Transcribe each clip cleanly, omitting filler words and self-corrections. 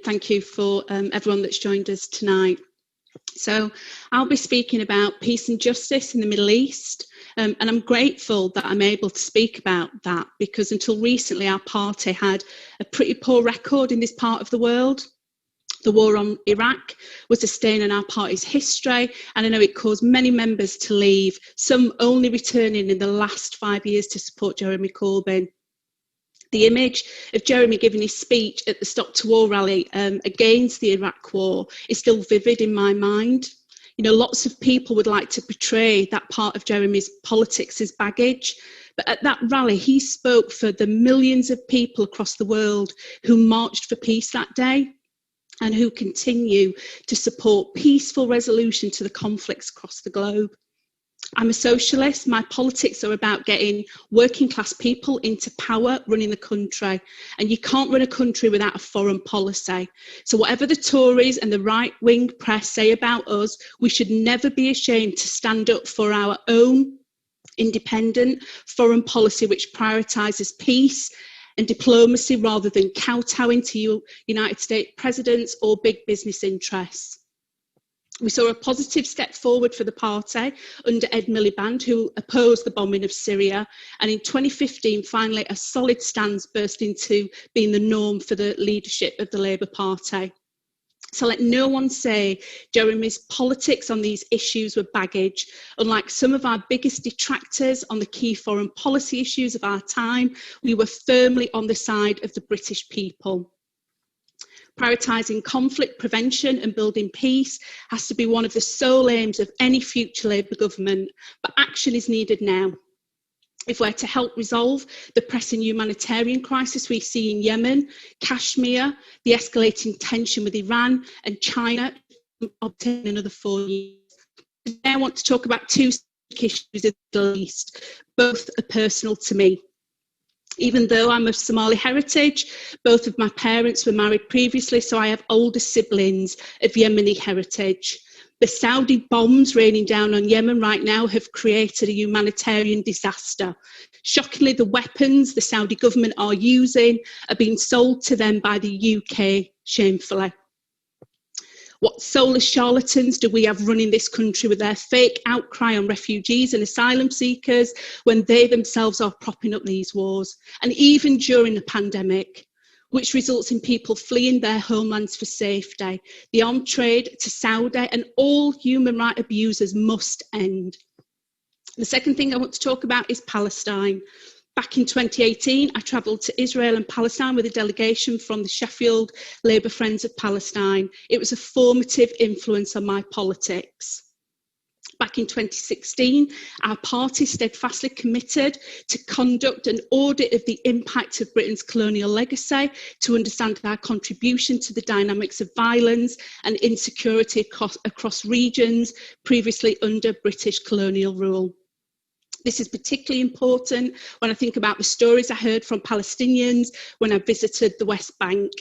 thank you for everyone that's joined us tonight. So I'll be speaking about peace and justice in the Middle East, and I'm grateful that I'm able to speak about that, because until recently our party had a pretty poor record in this part of the world. The war on Iraq was a stain on our party's history, and I know it caused many members to leave, some only returning in the last 5 years to support Jeremy Corbyn. The image of Jeremy giving his speech at the Stop to War rally against the Iraq war is still vivid in my mind. You know, lots of people would like to portray that part of Jeremy's politics as baggage, but at that rally he spoke for the millions of people across the world who marched for peace that day and who continue to support peaceful resolution to the conflicts across the globe. I'm a socialist. My politics are about getting working class people into power, running the country. And you can't run a country without a foreign policy. So whatever the Tories and the right-wing press say about us, we should never be ashamed to stand up for our own independent foreign policy, which prioritises peace and diplomacy rather than kowtowing to United States presidents or big business interests. We saw a positive step forward for the party under Ed Miliband, who opposed the bombing of Syria. And in 2015, finally, a solid stance burst into being the norm for the leadership of the Labour Party. So let no one say Jeremy's politics on these issues were baggage. Unlike some of our biggest detractors on the key foreign policy issues of our time, we were firmly on the side of the British people. Prioritising conflict prevention and building peace has to be one of the sole aims of any future Labour government, but action is needed now. If we're to help resolve the pressing humanitarian crisis we see in Yemen, Kashmir, the escalating tension with Iran and China, obtain another 4 years. Today I want to talk about two issues in the Middle East. Both are personal to me. Even though I'm of Somali heritage, both of my parents were married previously, so I have older siblings of Yemeni heritage. The Saudi bombs raining down on Yemen right now have created a humanitarian disaster. Shockingly, the weapons the Saudi government are using are being sold to them by the UK, shamefully. What soulless charlatans do we have running this country with their fake outcry on refugees and asylum seekers when they themselves are propping up these wars? And even during the pandemic, which results in people fleeing their homelands for safety. The armed trade to Saudi and all human rights abusers must end. The second thing I want to talk about is Palestine. Back in 2018, I travelled to Israel and Palestine with a delegation from the Sheffield Labour Friends of Palestine. It was a formative influence on my politics. Back in 2016, our party steadfastly committed to conduct an audit of the impact of Britain's colonial legacy, to understand our contribution to the dynamics of violence and insecurity across regions previously under British colonial rule. This is particularly important when I think about the stories I heard from Palestinians when I visited the West Bank.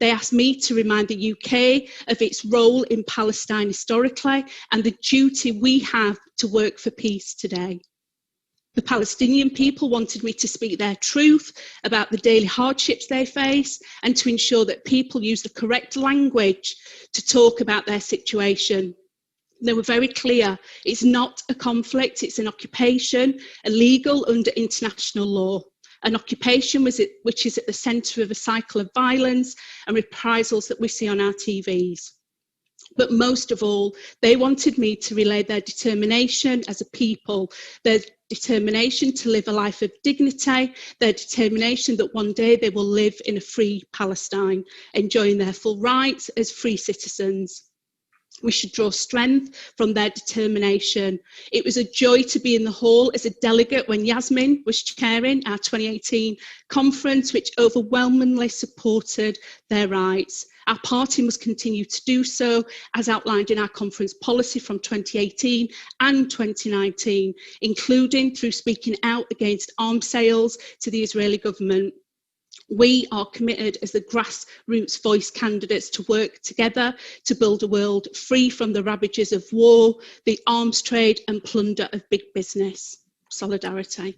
They asked me to remind the UK of its role in Palestine historically and the duty we have to work for peace today. The Palestinian people wanted me to speak their truth about the daily hardships they face and to ensure that people use the correct language to talk about their situation. They were very clear, it's not a conflict, it's an occupation, illegal under international law. An occupation which is at the centre of a cycle of violence and reprisals that we see on our TVs. But most of all, they wanted me to relay their determination as a people, their determination to live a life of dignity, their determination that one day they will live in a free Palestine, enjoying their full rights as free citizens. We should draw strength from their determination. It was a joy to be in the hall as a delegate when Yasmin was chairing our 2018 conference, which overwhelmingly supported their rights. Our party must continue to do so, as outlined in our conference policy from 2018 and 2019, including through speaking out against arms sales to the Israeli government. We are committed as the grassroots voice candidates to work together to build a world free from the ravages of war, the arms trade and plunder of big business. Solidarity.